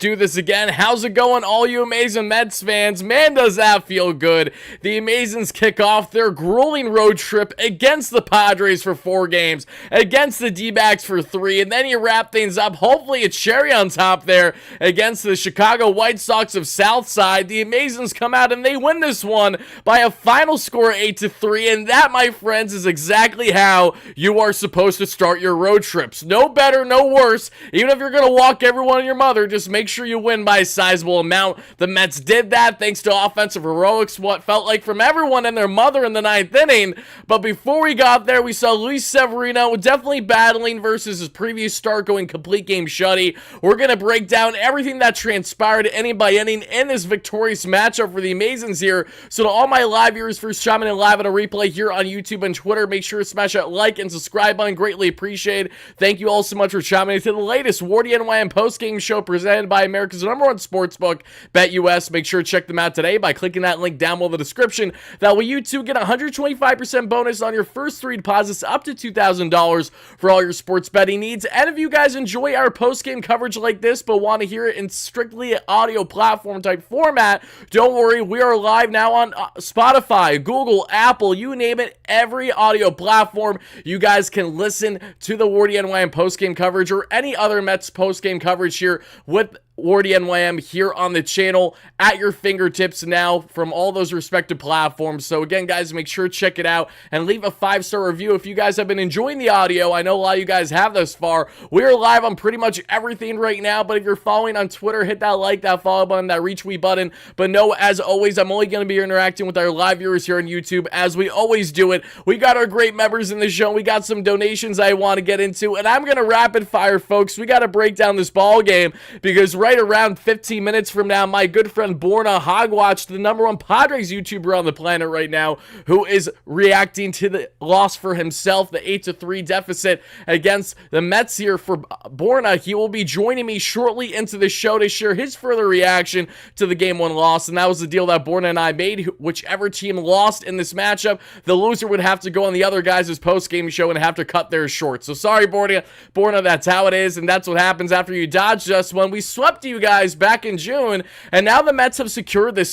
do this again. How's it going, all you amazing Mets fans? Man, does that feel good. The Amazons kick off their grueling road trip against the Padres for 4 games, against the D-backs for 3, and then you wrap things up, hopefully a cherry on top there, against the Chicago White Sox of Southside. The Amazons come out and they win this one by a final score 8-3, and that, my friends, is exactly how you are supposed to start your road trips. No better, no worse. Even if you're going to walk everyone and your mother, just make sure you win by a sizable amount. The Mets did that thanks to offensive heroics, what felt like from everyone and their mother in the 9th inning. But before we got there, we saw Luis Severino definitely battling versus his previous start, going complete game shutty. We're going to break down everything that transpired inning by inning in this victorious matchup for the Amazons here. So to all my live viewers, first chiming in live on a replay here on YouTube and Twitter, make sure to smash that like and subscribe button. Greatly appreciated. Thank you all so much for chiming into the latest WardyNYM post-game show presented by America's #1 sportsbook, BetUS. Make sure to check them out today by clicking that link down below in the description. That way you too get a 125% bonus on your first 3 deposits up to $2,000 for all your sports betting needs. And if you guys enjoy our post-game coverage like this but want to hear it in strictly audio platform type format, don't worry, we are live now on Spotify, Google, Apple, you name it, every audio platform. You guys can listen to the WardyNYM post-game coverage or any other Mets post-game coverage here with WardyNYM here on the channel at your fingertips now from all those respective platforms. So again, guys, make sure to check it out and leave a 5-star review if you guys have been enjoying the audio. I know a lot of you guys have thus far. We are live on pretty much everything right now, but if you're following on Twitter, hit that like, that follow button, that retweet button. But no, as always, I'm only going to be interacting with our live viewers here on YouTube as we always do it. We got our great members in the show. We got some donations I want to get into, and I'm going to rapid fire, folks. We got to break down this ball game because right around 15 minutes from now, my good friend Borno Hogwatch, the #1 Padres YouTuber on the planet right now, who is reacting to the loss for himself, the 8-3 deficit against the Mets here for Borno. He will be joining me shortly into the show to share his further reaction to the Game 1 loss, and that was the deal that Borno and I made. Whichever team lost in this matchup, the loser would have to go on the other guys' post-game show and have to cut theirs short. So sorry, Borno, that's how it is, and that's what happens after you dodged us when we swept you guys back in June, and now the Mets have secured the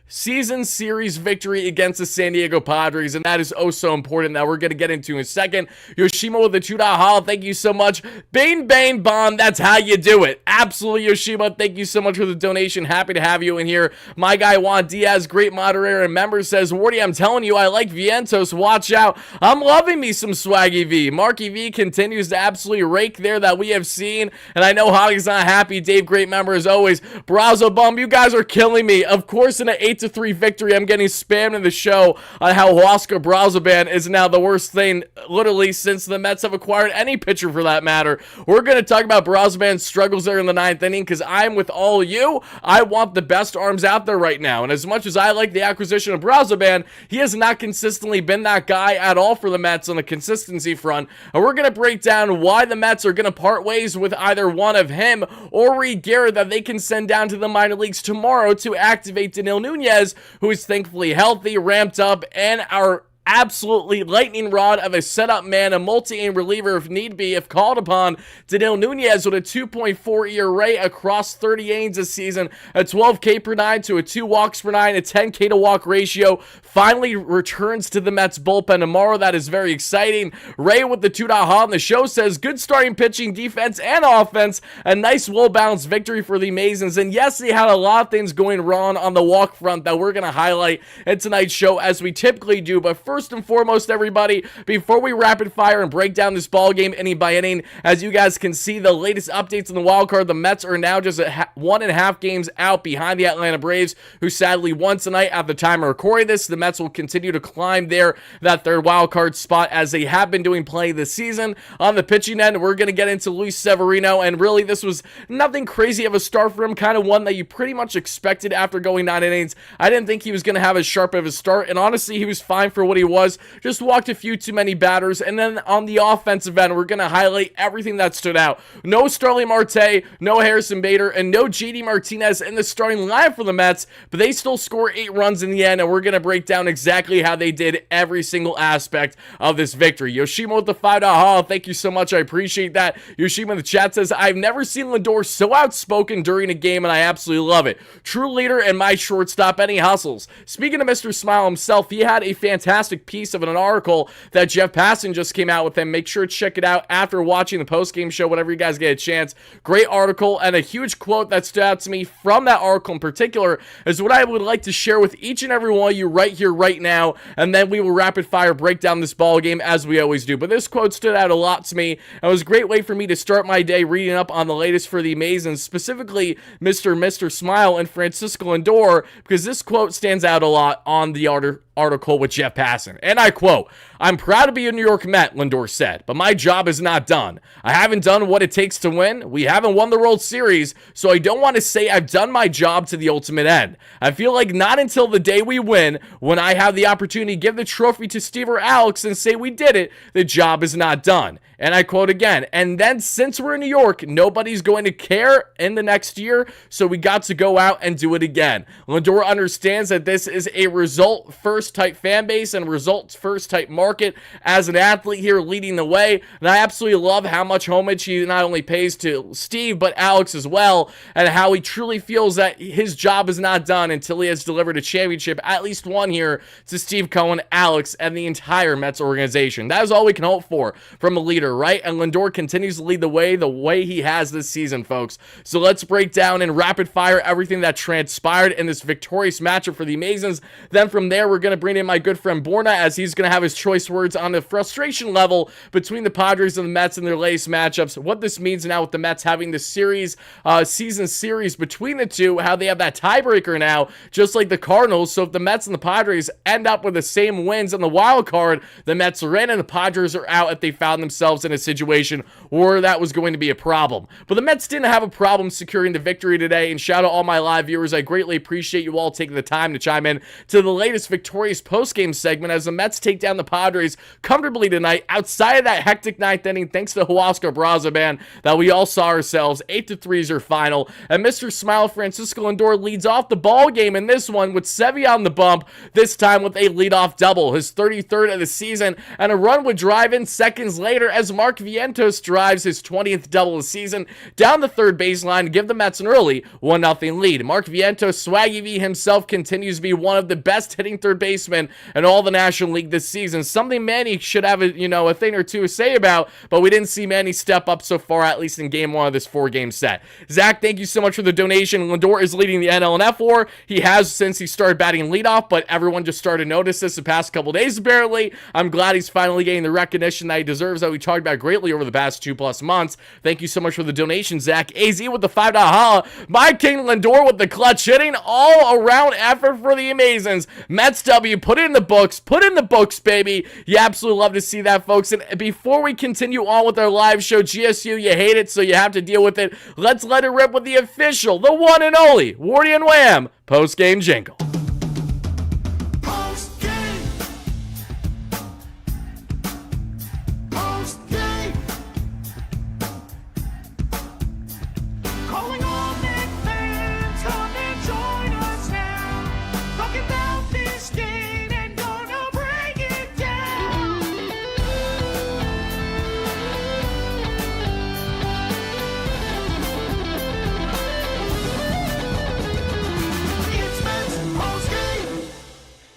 season series victory against the San Diego Padres, and that is oh so important that we're going to get into in a second. Yoshima with the $2 haul, thank you so much. Bane Bond, that's how you do it. Absolutely, Yoshima, thank you so much for the donation. Happy to have you in here. My guy Juan Diaz, great moderator and member, says, Wardy, I'm telling you, I like Vientos, watch out. I'm loving me some Swaggy V. Marky V continues to absolutely rake there that we have seen, and I know Hoggy's not happy. Dave, great member as always. Brazo Bum, you guys are killing me. Of course, in an 8-3 victory, I'm getting spammed in the show on how Huascar Brazoban is now the worst thing, literally, since the Mets have acquired any pitcher for that matter. We're going to talk about Brazoban's struggles there in the 9th inning because I'm with all you. I want the best arms out there right now, and as much as I like the acquisition of Brazoban, he has not consistently been that guy at all for the Mets on the consistency front, and we're going to break down why the Mets are going to part ways with either one of him or Reed Garrett that they can send down to the minor leagues tomorrow to activate Danil Nunez, who is thankfully healthy, ramped up, and our absolutely lightning rod of a setup man, a multi-aim reliever if need be, if called upon. Danil Nunez with a 2.4 ERA across 30 innings this season, a 12K per 9 to a 2 walks per 9, a 10K to walk ratio, finally returns to the Mets bullpen tomorrow. That is very exciting. Ray with the $2 haul on the show says, good starting pitching, defense, and offense. A nice, well-balanced victory for the Amazons. And yes, they had a lot of things going wrong on the walk front that we're going to highlight in tonight's show as we typically do. But first and foremost, everybody, before we rapid fire and break down this ball game inning by inning, as you guys can see, the latest updates on the wild card, the Mets are now just 1.5 games out behind the Atlanta Braves, who sadly won tonight at the time of recording this. The Mets will continue to climb that third wild card spot as they have been doing plenty this season. On the pitching end, we're going to get into Luis Severino, and really this was nothing crazy of a start for him, kind of one that you pretty much expected after going 9 innings. I didn't think he was going to have as sharp of a start, and honestly, he was fine for what he he was. Just walked a few too many batters. And then on the offensive end, we're going to highlight everything that stood out. No Starling Marte, no Harrison Bader, and no JD Martinez in the starting lineup for the Mets, but they still score 8 runs in the end, and we're going to break down exactly how they did every single aspect of this victory. Yoshima with the $5. Thank you so much. I appreciate that. Yoshima in the chat says, I've never seen Lindor so outspoken during a game, and I absolutely love it. True leader and my shortstop, and he hustles. Speaking of Mr. Smile himself, he had a fantastic piece of an article that Jeff Passan just came out with him. Make sure to check it out after watching the postgame show, whenever you guys get a chance. Great article, and a huge quote that stood out to me from that article in particular is what I would like to share with each and every one of you right here, right now, and then we will rapid fire break down this ball game as we always do. But this quote stood out a lot to me, and it was a great way for me to start my day reading up on the latest for the Amazons, specifically Mr. Smile and Francisco Lindor, because this quote stands out a lot on the article with Jeff Passan. And I quote, I'm proud to be a New York Met, Lindor said, but my job is not done. I haven't done what it takes to win. We haven't won the World Series, so I don't want to say I've done my job to the ultimate end. I feel like not until the day we win, when I have the opportunity to give the trophy to Steve or Alex and say we did it, the job is not done. And I quote again, and then since we're in New York, nobody's going to care in the next year, so we got to go out and do it again. Lindor understands that this is a result-first type fan base and results-first type market as an athlete here leading the way, and I absolutely love how much homage he not only pays to Steve, but Alex as well, and how he truly feels that his job is not done until he has delivered a championship, at least one here, to Steve Cohen, Alex, and the entire Mets organization. That is all we can hope for from a leader, right? And Lindor continues to lead the way he has this season, folks. So let's break down and rapid fire everything that transpired in this victorious matchup for the Amazons. Then from there, we're going to bring in my good friend Borna, as he's going to have his choice words on the frustration level between the Padres and the Mets in their latest matchups, what this means now with the Mets having the season series between the two, how they have that tiebreaker now, just like the Cardinals. So if the Mets and the Padres end up with the same wins in the wild card, the Mets are in and the Padres are out if they found themselves in a situation where that was going to be a problem. But the Mets didn't have a problem securing the victory today, and shout out all my live viewers. I greatly appreciate you all taking the time to chime in to the latest victorious postgame segment as the Mets take down the Padres comfortably tonight outside of that hectic ninth inning, thanks to Huascar Braza, man, that we all saw ourselves. 8-3 is your final, and Mr. Smile Francisco Lindor leads off the ball game in this one with Sevy on the bump, this time with a leadoff double, his 33rd of the season, and a run would drive in seconds later as Mark Vientos drives his 20th double of the season down the third baseline to give the Mets an early 1-0 lead. Mark Vientos, Swaggy V himself, continues to be one of the best hitting third basemen in all the National League this season. Something Manny should have a thing or two to say about, but we didn't see Manny step up so far, at least in game one of this 4-game set. Zach, thank you so much for the donation. Lindor is leading the NL in F4. He has since he started batting leadoff, but everyone just started to notice this the past couple days, apparently. I'm glad he's finally getting the recognition that he deserves, that we talked about greatly over the past 2+ months. Thank you so much for the donation, Zach. AZ with the $5 holla. My King Lindor with the clutch hitting. All around effort for the Amazons. Mets W, put it in the books. Put it in the books, baby. You absolutely love to see that, folks. And before we continue on with our live show, GSU, you hate it, so you have to deal with it. Let's let it rip with the official, the one and only WardyNYM post-game jingle.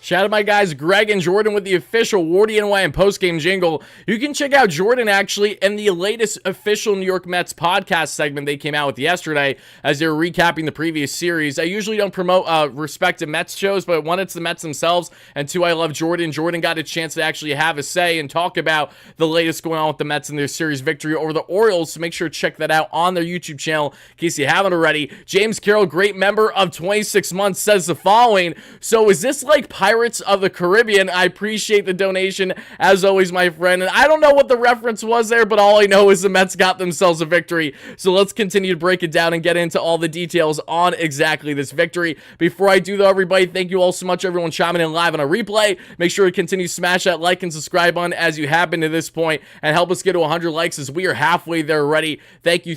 Shout out my guys Greg and Jordan with the official WardyNYM postgame jingle. You can check out Jordan actually in the latest official New York Mets podcast segment they came out with yesterday as they were recapping the previous series. I usually don't promote respective Mets shows, but one, it's the Mets themselves, and two, I love Jordan. Jordan got a chance to actually have a say and talk about the latest going on with the Mets and their series victory over the Orioles, so make sure to check that out on their YouTube channel in case you haven't already. James Carroll, great member of 26 months, says the following: so is this like Pirates Pirates of the Caribbean. I appreciate the donation, as always, my friend. And I don't know what the reference was there, but all I know is the Mets got themselves a victory. So let's continue to break it down and get into all the details on exactly this victory. Before I do, though, everybody, thank you all so much, everyone chiming in live on a replay. Make sure to continue to smash that like and subscribe button as you have been to this point, and help us get to 100 likes as we are halfway there already. Thank you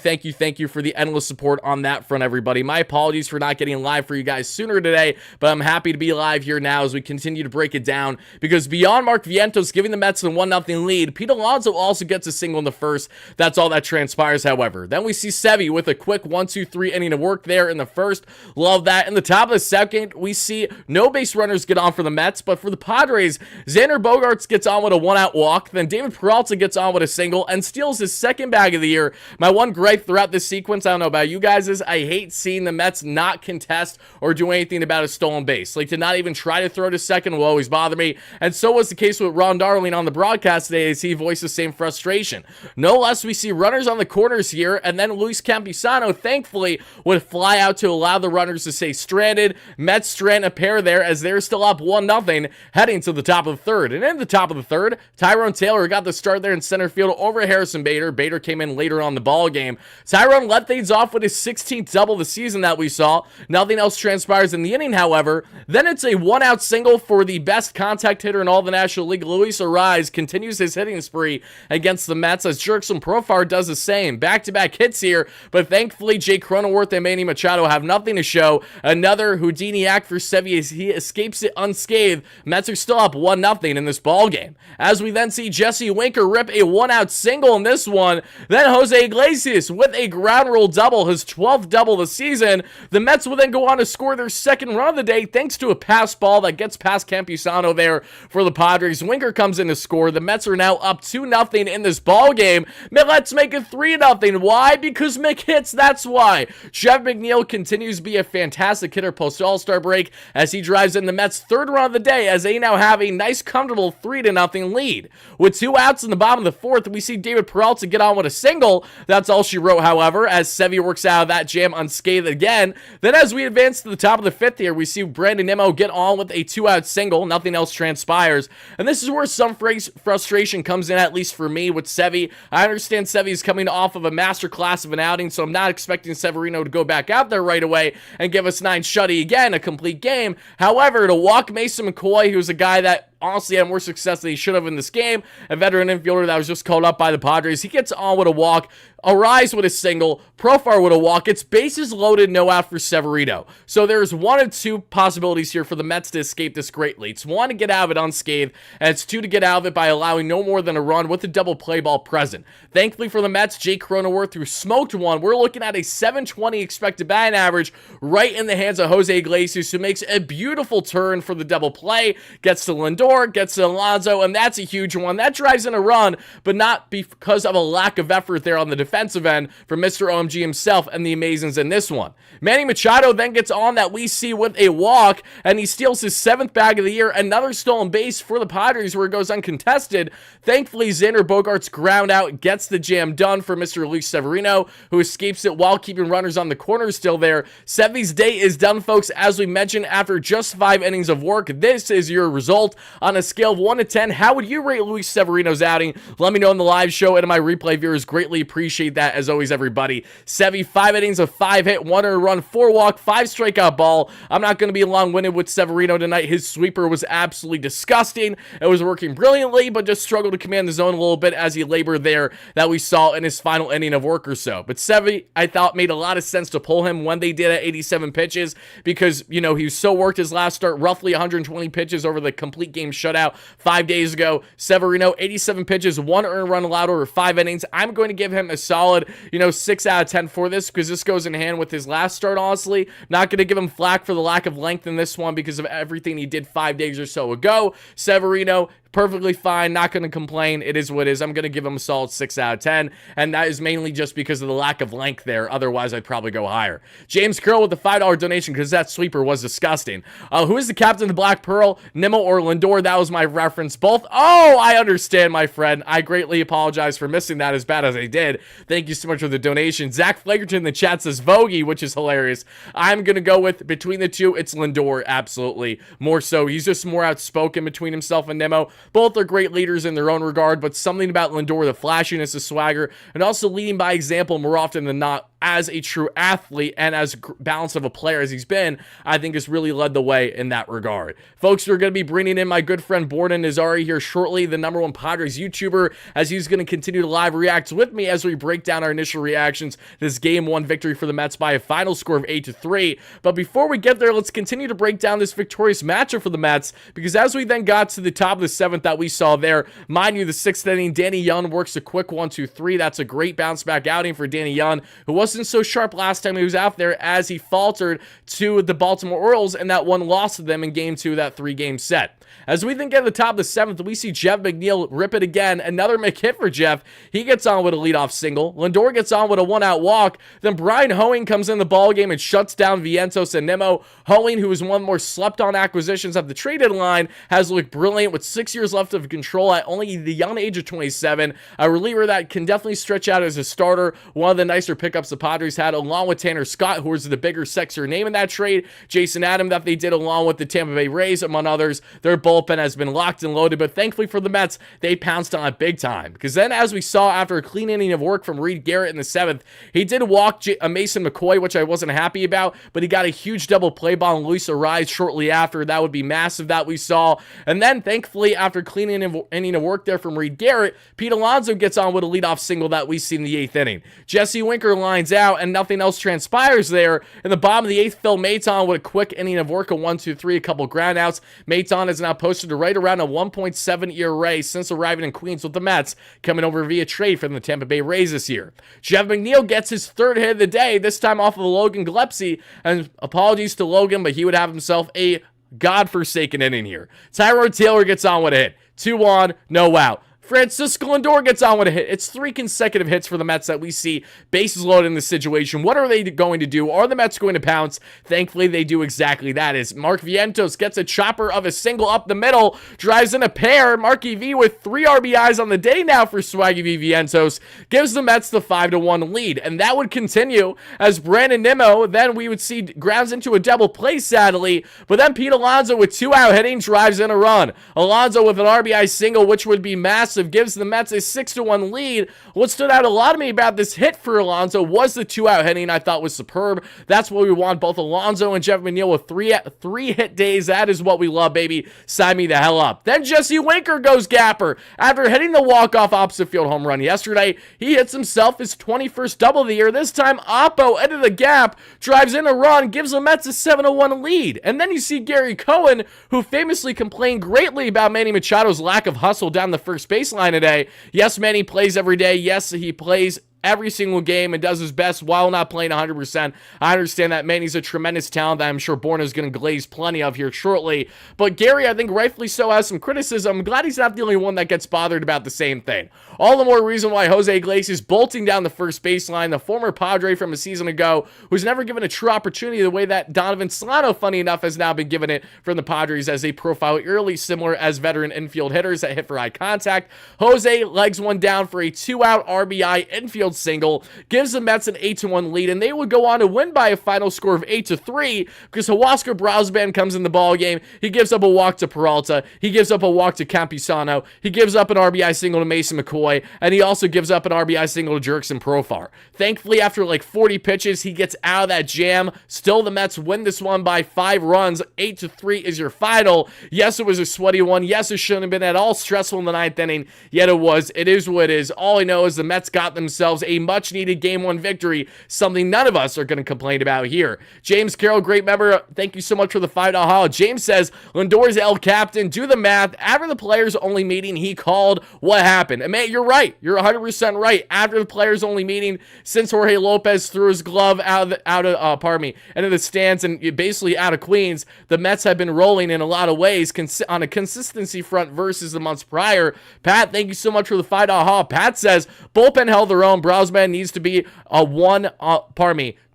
for the endless support on that front, everybody. My apologies for not getting live for you guys sooner today, but I'm happy to be live here now as we continue to break it down, because beyond Mark Vientos giving the Mets a 1-0 lead, Pete Alonso also gets a single in the first. That's all that transpires, however. Then we see Sevy with a quick 1-2-3 inning of work there in the first. Love that. In the top of the second, we see no base runners get on for the Mets, but for the Padres, Xander Bogaerts gets on with a 1-out walk. Then David Peralta gets on with a single and steals his second bag of the year. My one gripe throughout this sequence, I don't know about you guys, is I hate seeing the Mets not contest or do anything about a stolen base. Like, to not even try to throw to second will always bother me. And so was the case with Ron Darling on the broadcast today, as he voiced the same frustration. No less, we see runners on the corners here, and then Luis Campusano, thankfully, would fly out to allow the runners to stay stranded. Mets strand a pair there as they're still up 1-0 heading to the top of the third. And in the top of the third, Tyrone Taylor got the start there in center field over Harrison Bader. Bader came in later on the ball game. Tyrone let things off with his 16th double of the season that we saw. Nothing else transpires in the inning, however. Then it's a 1-out single for the best contact hitter in all the National League. Luis Arraez continues his hitting spree against the Mets as Jurickson Profar does the same. Back-to-back hits here, but thankfully Jake Cronenworth and Manny Machado have nothing to show. Another Houdini act for Sevy as he escapes it unscathed. Mets are still up 1-0 in this ball game. As we then see Jesse Winker rip a 1-out single in this one. Then Jose Iglesias with a ground rule double, his 12th double of the season. The Mets will then go on to score their second run of the day thanks to a pass ball that gets past Campusano there for the Padres. Winker comes in to score. The Mets are now up 2-0 in this ball game. Let's make it 3-0. Why? Because Mick hits, that's why. Jeff McNeil continues to be a fantastic hitter post All-Star break as he drives in the Mets' third run of the day as they now have a nice comfortable 3-0 lead. With 2 outs in the bottom of the fourth, we see David Peralta get on with a single. That's all she wrote, however, as Sevy works out of that jam unscathed again. Then as we advance to the top of the fifth here, we see Brandon Nimmo get on with a 2-out single. Nothing else transpires. And this is where some frustration comes in, at least for me, with Sevy. I understand Sevy's coming off of a masterclass of an outing, so I'm not expecting Severino to go back out there right away and give us 9 shutty again, a complete game. However, to walk Mason McCoy, who's a guy that honestly had more success than he should have in this game, a veteran infielder that was just called up by the Padres, he gets on with a walk. Arraez with a single, Profar with a walk. It's bases loaded, no out for Severino. So there's 1 of 2 possibilities here for the Mets to escape this greatly. It's 1 to get out of it unscathed, and it's 2 to get out of it by allowing no more than a run with a double play ball present. Thankfully for the Mets, Jake Cronenworth, who smoked one, we're looking at a 720 expected batting average right in the hands of Jose Iglesias, who makes a beautiful turn for the double play, gets to Lindor, gets to Alonso, and that's a huge one. That drives in a run, but not because of a lack of effort there on the defensive end from Mr. OMG himself and the Amazins in this one. Manny Machado then gets on that we see with a walk, and he steals his 7th bag of the year. Another stolen base for the Padres where it goes uncontested. Thankfully, Xander Bogaerts ground out gets the jam done for Mr. Luis Severino, who escapes it while keeping runners on the corner still there. Sevy's day is done, folks. As we mentioned, after just 5 innings of work, this is your result. On a scale of 1 to 10, how would you rate Luis Severino's outing? Let me know in the live show, and my replay viewers greatly appreciate that, as always, everybody. Sevy, 5 innings of 5 hit, 1 earned run, 4 walk, 5 strikeout ball. I'm not going to be long-winded with Severino tonight. His sweeper was absolutely disgusting. It was working brilliantly, but just struggled to command the zone a little bit as he labored there that we saw in his final inning of work or so. But Sevy, I thought, made a lot of sense to pull him when they did at 87 pitches because, you know, he was so worked his last start, roughly 120 pitches over the complete game shutout 5 days ago. Severino, 87 pitches, 1 earned run allowed over 5 innings. I'm going to give him a solid, 6 out of 10 for this because this goes in hand with his last start, honestly. Not going to give him flack for the lack of length in this one because of everything he did 5 days or so ago. Severino, Perfectly fine. Not going to complain. It is what it is. I'm going to give him a solid 6 out of 10. And that is mainly just because of the lack of length there. Otherwise, I'd probably go higher. James Curl with the $5 donation because that sweeper was disgusting. Who is the captain of the Black Pearl? Nimmo or Lindor? That was my reference. Both. Oh, I understand, my friend. I greatly apologize for missing that as bad as I did. Thank you so much for the donation. Zach Flagerton in the chat says Vogie, which is hilarious. I'm going to go with between the two. It's Lindor, absolutely. More so. He's just more outspoken between himself and Nimmo. Both are great leaders in their own regard, but something about Lindor, the flashiness, the swagger, and also leading by example more often than not as a true athlete and as balanced of a player as he's been, I think has really led the way in that regard. Folks, we're going to be bringing in my good friend Borno Interview here shortly, the #1 Padres YouTuber, as he's going to continue to live react with me as we break down our initial reactions to this Game 1 victory for the Mets by a final score of 8-3. But before we get there, let's continue to break down this victorious matchup for the Mets, because as we then got to the top of the 7th that we saw there, mind you, the 6th inning, Danny Young works a quick 1-2-3. That's a great bounce back outing for Danny Young, who wasn't so sharp last time he was out there, as he faltered to the Baltimore Orioles and that one loss to them in Game 2, that 3-game set. As we then get to the top of the 7th, we see Jeff McNeil rip it again. Another McHit for Jeff. He gets on with a leadoff single. Lindor gets on with a 1-out walk. Then Brian Hoeing comes in the ballgame and shuts down Vientos and Nimmo. Hoeing, who is one of the more slept-on acquisitions of the trade deadline, has looked brilliant with 6 years left of control at only the young age of 27. A reliever that can definitely stretch out as a starter. One of the nicer pickups the Padres had, along with Tanner Scott, who was the bigger, sexier name in that trade. Jason Adam that they did along with the Tampa Bay Rays, among others. Their bullpen has been locked and loaded, but thankfully for the Mets, they pounced on it big time. Because then, as we saw after a clean inning of work from Reed Garrett in the 7th, he did walk Mason McCoy, which I wasn't happy about, but he got a huge double play ball on Luis Ariz shortly after. That would be massive that we saw. And then, thankfully, after clean inning of work there from Reed Garrett, Pete Alonso gets on with a leadoff single that we see in the 8th inning. Jesse Winker lines out, and nothing else transpires there. In the bottom of the 8th, Phil Maton with a quick inning of work, a 1-2-3, a couple groundouts. Maton has now posted to right around a 1.7 ERA since arriving in Queens with the Mets, coming over via trade from the Tampa Bay Rays this year. Jeff McNeil gets his 3rd hit of the day, this time off of Logan Gillespie, and apologies to Logan, but he would have himself a godforsaken inning here. Tyrone Taylor gets on with a hit. 2-on, no out. Francisco Lindor gets on with a hit. It's 3 consecutive hits for the Mets that we see. Bases loaded in this situation. What are they going to do? Are the Mets going to pounce? Thankfully, they do exactly that. As Mark Vientos gets a chopper of a single up the middle, drives in a pair. Marky V with 3 RBIs on the day now for Swaggy V Vientos, gives the Mets the 5-1 lead. And that would continue as Brandon Nimmo, then we would see grounds into a double play, sadly. But then Pete Alonso with 2-out hitting drives in a run. Alonso with an RBI single, which would be massive, gives the Mets a 6-1 lead. What stood out a lot to me about this hit for Alonso was the 2-out hitting. I thought was superb. That's what we want, both Alonso and Jeff McNeil with three hit days. That is what we love, baby. Sign me the hell up. Then Jesse Winker goes gapper. After hitting the walk-off opposite field home run yesterday, he hits himself his 21st double of the year. This time, Oppo into the gap, drives in a run, gives the Mets a 7-1 lead. And then you see Gary Cohen, who famously complained greatly about Manny Machado's lack of hustle down the first baseline today. Yes, Manny plays every day. Yes, he plays every single game and does his best while not playing 100%. I understand that Manny's a tremendous talent that I'm sure Borno's going to glaze plenty of here shortly. But Gary, I think rightfully so, has some criticism. I'm glad he's not the only one that gets bothered about the same thing. All the more reason why Jose Iglesias bolting down the first baseline, the former Padre from a season ago, who's never given a true opportunity the way that Donovan Solano, funny enough, has now been given it from the Padres as they profile early, similar as veteran infield hitters that hit for eye contact. Jose legs one down for a 2-out RBI infield single, gives the Mets an 8-1 lead, and they would go on to win by a final score of 8-3 because Huascar Brausban comes in the ball game. He gives up a walk to Peralta. He gives up a walk to Campusano. He gives up an RBI single to Mason McCoy, and he also gives up an RBI single to Jurickson Profar. Thankfully, after like 40 pitches, he gets out of that jam. Still, the Mets win this one by 5 runs. 8-3 is your final. Yes, it was a sweaty one. Yes, it shouldn't have been at all stressful in the 9th inning, yet it was. It is what it is. All I know is the Mets got themselves themselves a much-needed Game 1 victory, something none of us are going to complain about here. James Carroll, great member, thank you so much for the $5 haul. James says, Lindor is L captain. Do the math. After the players-only meeting, he called. What happened? And man, you're right. You're 100% right. After the players-only meeting, since Jorge Lopez threw his glove into the stands and basically out of Queens, the Mets have been rolling in a lot of ways on a consistency front versus the months prior. Pat, thank you so much for the $5 haul. Pat says, bullpen held their own. Brosman needs to be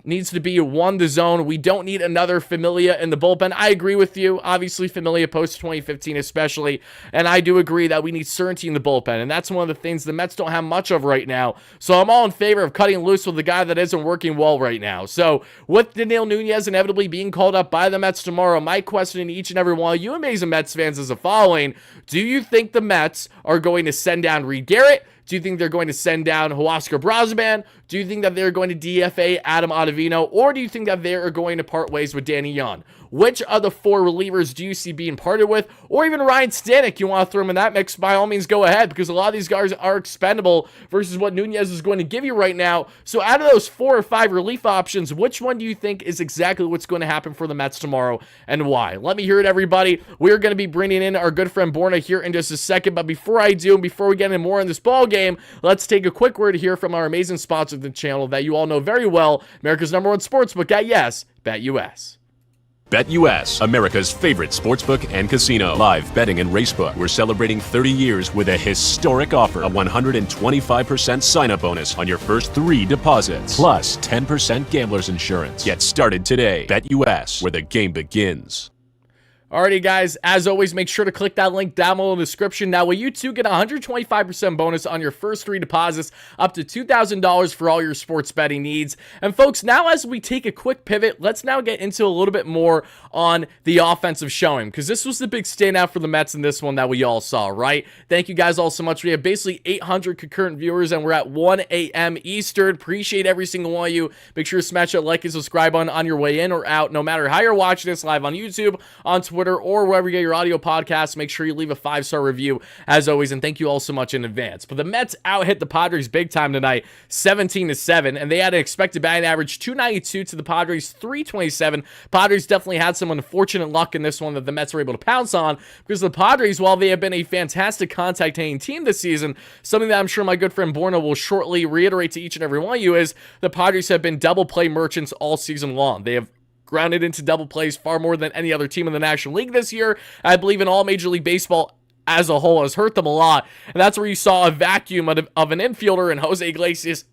needs to be one the zone. We don't need another Familia in the bullpen. I agree with you. Obviously, Familia post 2015 especially, and I do agree that we need certainty in the bullpen, and that's one of the things the Mets don't have much of right now. So I'm all in favor of cutting loose with the guy that isn't working well right now. So with Daniel Nunez inevitably being called up by the Mets tomorrow, my question to each and every one of you amazing Mets fans is the following. Do you think the Mets are going to send down Reed Garrett? Do you think they're going to send down Huascar Brosman? Do you think that they're going to DFA Adam Ottavino? Or do you think that they are going to part ways with Danny Young? Which of the four relievers do you see being parted with? Or even Ryan Stanek, you want to throw him in that mix, by all means go ahead, because a lot of these guys are expendable versus what Nunez is going to give you right now. So out of those 4 or 5 relief options, which one do you think is exactly what's going to happen for the Mets tomorrow and why? Let me hear it, everybody. We're going to be bringing in our good friend Borna here in just a second, but before I do, and before we get into more in this ball game, let's take a quick word here from our amazing sponsor of the channel that you all know very well, America's #1 sportsbook at Yes, BetUS. BetUS, America's favorite sportsbook and casino. Live betting and racebook. We're celebrating 30 years with a historic offer. A 125% sign-up bonus on your first 3 deposits. Plus 10% gambler's insurance. Get started today. BetUS, where the game begins. Alrighty, guys, as always, make sure to click that link down below in the description. That way you too get a 125% bonus on your first 3 deposits, up to $2,000 for all your sports betting needs. And folks, now as we take a quick pivot, let's now get into a little bit more on the offensive showing, because this was the big standout for the Mets in this one that we all saw, right? Thank you guys all so much. We have basically 800 concurrent viewers, and we're at 1 a.m. Eastern. Appreciate every single one of you. Make sure to smash that like and subscribe button on your way in or out, no matter how you're watching this, live on YouTube, on Twitter, or wherever you get your audio podcasts. Make sure you leave a 5-star review as always, and thank you all so much in advance. But the Mets out-hit the Padres big time tonight, 17-7, and they had an expected batting average 292 to the Padres 327. Padres definitely had some unfortunate luck in this one that the Mets were able to pounce on, because the Padres, while they have been a fantastic contact-hitting team this season, something that I'm sure my good friend Borna will shortly reiterate to each and every one of you is the Padres have been double play merchants all season long. They have grounded into double plays far more than any other team in the National League this year. I believe in all Major League Baseball as a whole has hurt them a lot, and that's where you saw a vacuum of an infielder in Jose Iglesias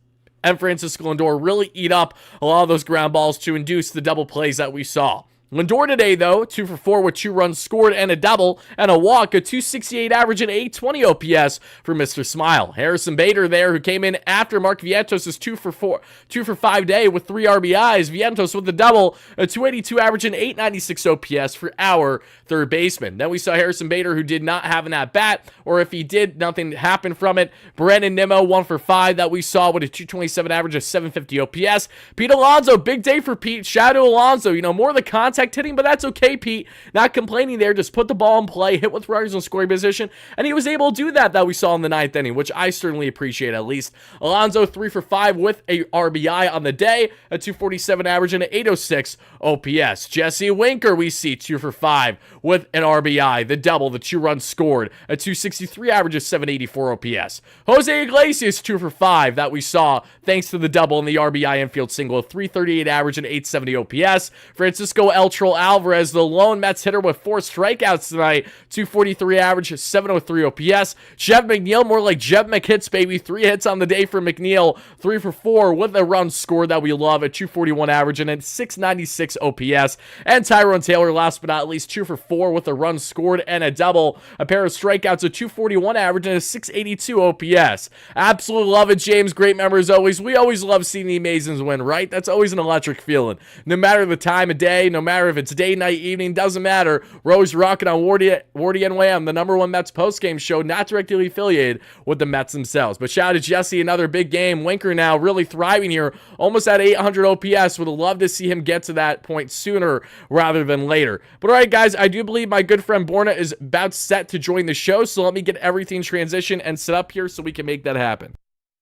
and Francisco Lindor really eat up a lot of those ground balls to induce the double plays that we saw. Lindor today, though, 2 for 4 with 2 runs scored and a double and a walk, a 268 average and 820 OPS for Mr. Smile. Harrison Bader there, who came in after Mark Vientos' 2 for 5 day with 3 RBIs. Vientos with the double, a 282 average and 896 OPS for our third baseman. Then we saw Harrison Bader, who did not have an at-bat, or if he did, nothing happened from it. Brandon Nimmo, 1 for 5 that we saw with a 227 average of 750 OPS. Pete Alonso, big day for Pete. Shout out to Alonso, more of the contact hitting, but that's okay, Pete. Not complaining there. Just put the ball in play, hit with runners in scoring position, and he was able to do that we saw in the 9th inning, which I certainly appreciate at least. Alonso 3 for 5 with a RBI on the day, a 247 average and an 806 OPS. Jesse Winker we see 2 for 5 with an RBI, the double, the 2 runs scored, a 263 average of 784 OPS. Jose Iglesias 2 for 5 that we saw thanks to the double and the RBI infield single, a 338 average and 870 OPS. Francisco Eltrell Alvarez, the lone Mets hitter with 4 strikeouts tonight, 243 average, 703 OPS. Jeff McNeil, more like Jeff McHits, baby. 3 hits on the day for McNeil, 3 for 4 with a run scored that we love, a 241 average and a 696 OPS. And Tyrone Taylor, last but not least, 2 for 4 with a run scored and a double, a pair of strikeouts, a 241 average and a 682 OPS. Absolutely love it, James. Great member as always. We always love seeing the Amazons win, right? That's always an electric feeling. No matter the time of day, no matter if it's day, night, evening, doesn't matter. We're always rocking on WardyNYM, the #1 Mets postgame show, not directly affiliated with the Mets themselves. But shout out to Jesse, another big game. Winker now really thriving here, almost at 800 OPS. Would have loved to see him get to that point sooner rather than later. But all right, guys, I do believe my good friend Borna is about set to join the show, so let me get everything transitioned and set up here so we can make that happen.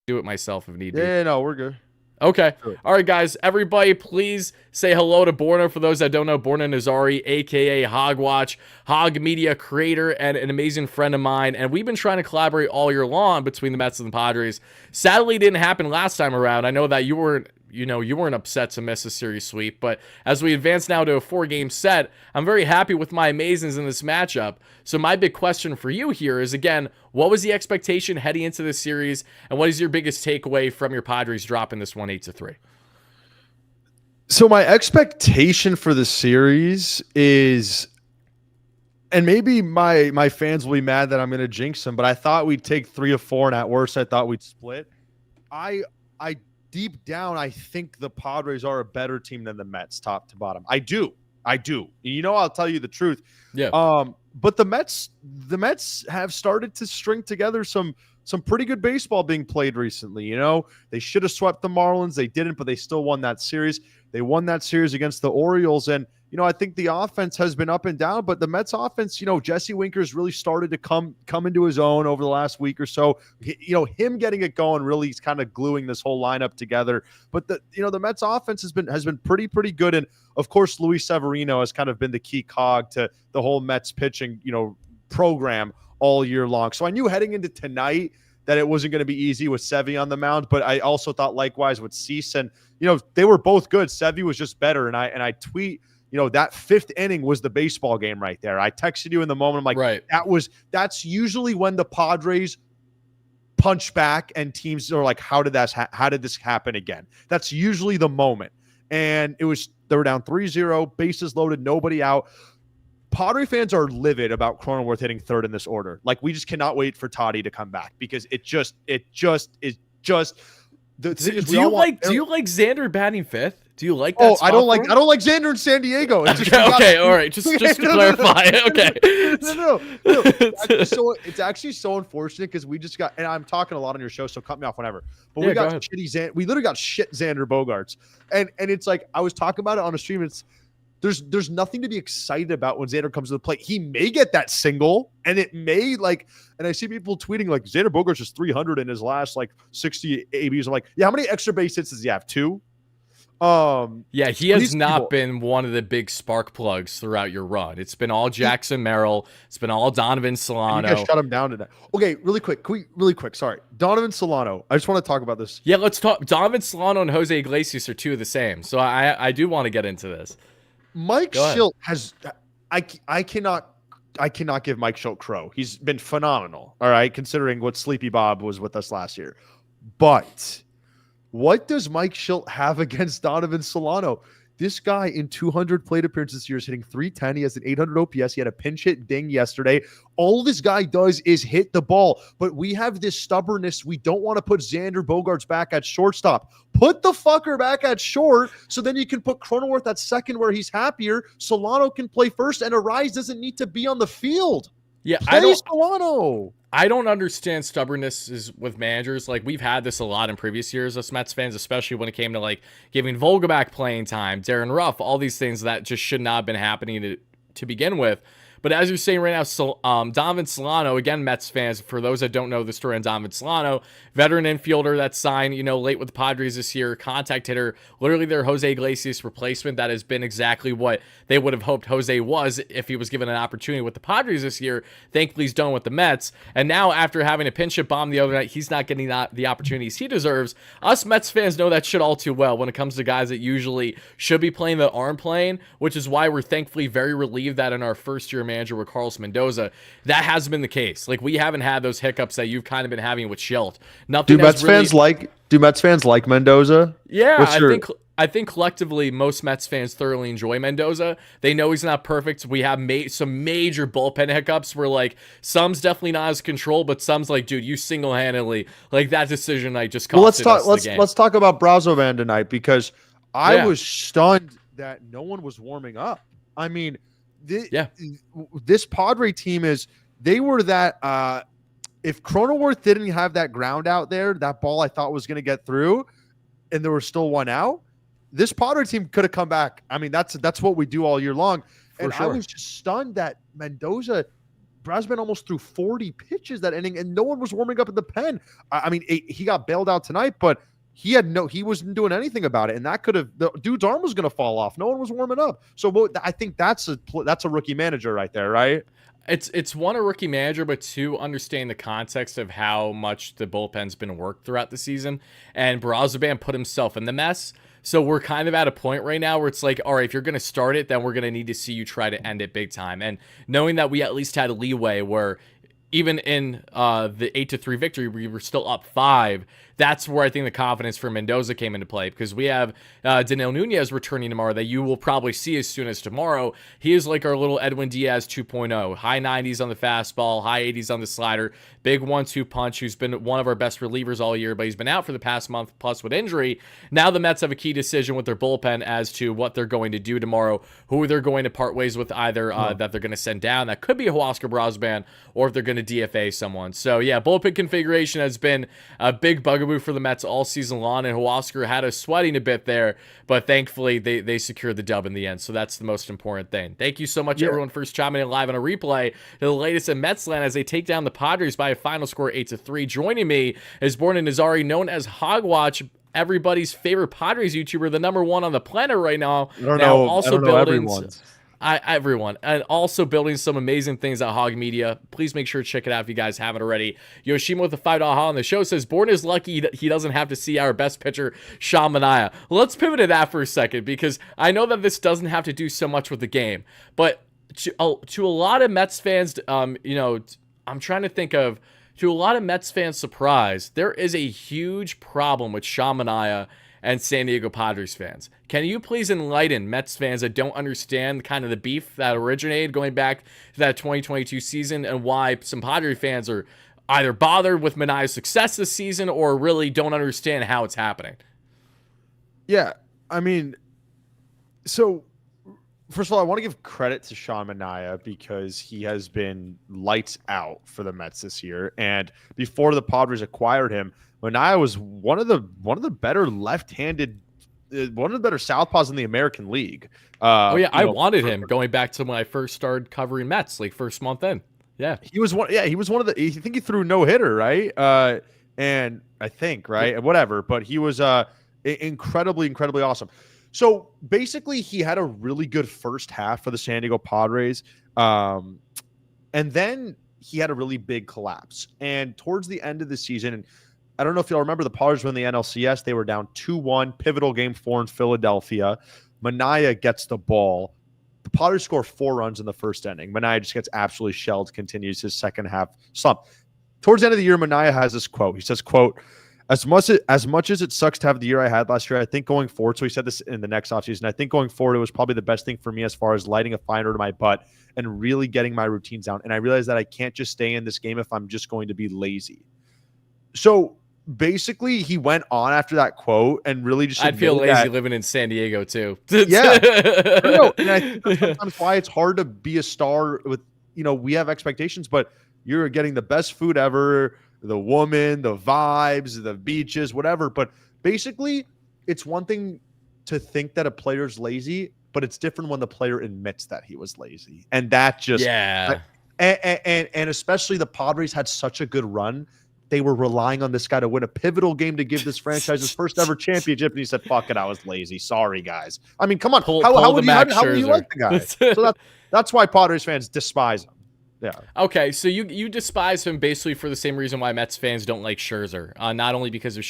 do it myself if need be. Yeah, no, we're good. Okay. All right, guys. Everybody, please say hello to Borno. For those that don't know, Borno Nazari, a.k.a. Hogwatch, Hog Media creator, and an amazing friend of mine. And we've been trying to collaborate all year long between the Mets and the Padres. Sadly, it didn't happen last time around. I know that you weren't upset to miss a series sweep, but as we advance now to a 4-game set, I'm very happy with my Amazons in this matchup. So my big question for you here is, again, what was the expectation heading into this series, and what is your biggest takeaway from your Padres dropping this one 8-3? So my expectation for the series is, and maybe my fans will be mad that I'm going to jinx them, but I thought we'd take 3 of 4, and at worst, I thought we'd split. I deep down, I think the Padres are a better team than the Mets, top to bottom. I do. I'll tell you the truth. Yeah. But the Mets have started to string together some pretty good baseball being played recently. They should have swept the Marlins. They didn't, but they still won that series. They won that series against the Orioles, and I think the offense has been up and down, but the Mets offense, Jesse Winker's really started to come into his own over the last week or so. Him getting it going really is kind of gluing this whole lineup together. But the Mets offense has been pretty good, and of course Luis Severino has kind of been the key cog to the whole Mets pitching program all year long. So I knew heading into tonight that it wasn't going to be easy with Sevy on the mound, but I also thought likewise with Cease, and they were both good. Sevy was just better, and I tweet. That 5th inning was the baseball game right there. I texted you in the moment. I'm like, right. That's usually when the Padres punch back and teams are like, how did this happen again? That's usually the moment. And they were down 3-0, bases loaded, nobody out. Padre fans are livid about Cronenworth hitting 3rd in this order. Like, we just cannot wait for Toddy to come back, because it just the thing is, do you like Xander batting 5th? Do you like that? Oh, I don't like Xander in San Diego. Okay, all right. Just to clarify. Okay. No. It's actually so unfortunate, because we just got, and I'm talking a lot on your show, so cut me off whenever. But we got shitty we literally got shit Xander Bogaerts. And it's like, I was talking about it on a stream. There's nothing to be excited about when Xander comes to the plate. He may get that single, and it may and I see people tweeting like Xander Bogaerts is 300 in his last 60 ABs. I'm like, yeah, how many extra base hits does he have? 2? Yeah, he has not been one of the big spark plugs throughout your run. It's been all Jackson Merrill. It's been all Donovan Solano. You guys shut him down today. Okay, really quick. Sorry. Donovan Solano. I just want to talk about this. Yeah, let's talk. Donovan Solano and Jose Iglesias are 2 of the same. So I do want to get into this. Mike Schilt has I cannot give Mike Schilt crow. He's been phenomenal, all right, considering what Sleepy Bob was with us last year. But what does Mike Schilt have against Donovan Solano? This guy in 200 plate appearances this year is hitting 310. He has an 800 OPS. He had a pinch hit ding yesterday. All this guy does is hit the ball. But we have this stubbornness. We don't want to put Xander Bogaerts back at shortstop. Put the fucker back at short, so then you can put Cronenworth at second where he's happier. Solano can play first, and Arise doesn't need to be on the field. Yeah, Solano. I don't understand stubbornness with managers. Like, we've had this a lot in previous years as Mets fans, especially when it came to giving Vogelbach playing time, Darren Ruff, all these things that just should not have been happening to begin with. But as you're saying right now, Donovan Solano, again, Mets fans, for those that don't know the story on Donovan Solano, veteran infielder that signed, late with the Padres this year, contact hitter, literally their Jose Iglesias replacement. That has been exactly what they would have hoped Jose was if he was given an opportunity with the Padres this year. Thankfully, he's done with the Mets. And now, after having a pinch hit bomb the other night, he's not getting the opportunities he deserves. Us Mets fans know that shit all too well when it comes to guys that usually should be playing that aren't playing, which is why we're thankfully very relieved that in our first year manager with Carlos Mendoza, that hasn't been the case. We haven't had those hiccups that you've kind of been having with Schilt. Nothing. Do Mets fans like Mendoza? Yeah, I think collectively most Mets fans thoroughly enjoy Mendoza. They know he's not perfect. We have some major bullpen hiccups where some's definitely not as control, but some's dude, you single-handedly that decision I just costed us the game. Let's talk about Brazovan tonight, because I was stunned that no one was warming up. I mean, this Padre team they were that if Cronenworth didn't have that ground out there, that ball I thought was going to get through, and there was still one out, this Padre team could have come back. I mean, that's what we do all year long. And I was just stunned that Mendoza Brasman almost threw 40 pitches that inning, and no one was warming up in the pen. I mean, he got bailed out tonight, but he wasn't doing anything about it, and that could have, the dude's arm was going to fall off. No one was warming up. So I think that's a rookie manager right there, right? It's one, a rookie manager, but two, understand the context of how much the bullpen's been worked throughout the season. And Brazoban put himself in the mess. So we're kind of at a point right now where it's like, all right, if you're going to start it, then we're going to need to see you try to end it big time. And knowing that we at least had a leeway where even in the 8-3 victory, we were still up 5. That's where I think the confidence for Mendoza came into play, because we have Danilo Nunez returning tomorrow that you will probably see as soon as tomorrow. He is like our little Edwin Diaz 2.0. High 90s on the fastball, high 80s on the slider, big 1-2 punch, who's been one of our best relievers all year, but he's been out for the past month plus with injury. Now the Mets have a key decision with their bullpen as to what they're going to do tomorrow, who they're going to part ways with, either that they're going to send down. That could be a Huascar Brazoban, or if they're going to DFA someone. So yeah, bullpen configuration has been a big bugaboo for the Mets all season long, and Huascar had us sweating a bit there, but thankfully they secured the dub in the end, so that's the most important thing. Thank you so much, everyone, for chiming in live on a replay to the latest in Mets land as they take down the Padres by a final score 8-3. Joining me is Borno Interview, known as Hogwatch, everybody's favorite Padres YouTuber, the #1 on the planet right now. I don't know everyone's. Everyone, and also building some amazing things at Hog Media. Please make sure to check it out if you guys haven't already. Yoshima with the $5 on the show says, Born is lucky he doesn't have to see our best pitcher, Sean Manaea. Let's pivot to that for a second, because I know that this doesn't have to do so much with the game, but to a lot of Mets fans, I'm trying to think of, to a lot of Mets fans' surprise, there is a huge problem with Sean Manaea and San Diego Padres fans. Can you please enlighten Mets fans that don't understand kind of the beef that originated going back to that 2022 season, and why some Padre fans are either bothered with Manaea's success this season or really don't understand how it's happening? Yeah, I mean, so first of all, I want to give credit to Sean Manaea because he has been lights out for the Mets this year. And before the Padres acquired him, Manaea was one of the better left-handed, one of the better southpaws in the American League. I wanted him going back to when I first started covering Mets, like first month in. Yeah, he was one. Yeah, he was one of the. I think he threw no hitter, right? And I think whatever, but he was incredibly awesome. So basically, he had a really good first half for the San Diego Padres, and then he had a really big collapse. And towards the end of the season, and I don't know if y'all remember, the Padres won the NLCS. They were down 2-1, pivotal game 4 in Philadelphia. Manaea gets the ball. The Padres score 4 runs in the first inning. Manaea just gets absolutely shelled, continues his second half slump. Towards the end of the year, Manaea has this quote. He says, quote, as much as it sucks to have the year I had last year, I think going forward, so he said this in the next offseason, I think going forward, it was probably the best thing for me as far as lighting a fire under my butt and really getting my routines down. And I realized that I can't just stay in this game if I'm just going to be lazy. So basically, he went on after that quote and really just. I'd feel lazy living in San Diego too. Yeah, and I think that's sometimes why it's hard to be a star. With we have expectations, but you're getting the best food ever, the woman, the vibes, the beaches, whatever. But basically, it's one thing to think that a player's lazy, but it's different when the player admits that he was lazy, and that just and especially the Padres had such a good run. They were relying on this guy to win a pivotal game to give this franchise his first ever championship, and he said, "Fuck it, I was lazy. Sorry, guys." I mean, come on. How would you like the guy? So that's why Padres fans despise him. Yeah. Okay, so you despise him basically for the same reason why Mets fans don't like Scherzer. Not only because of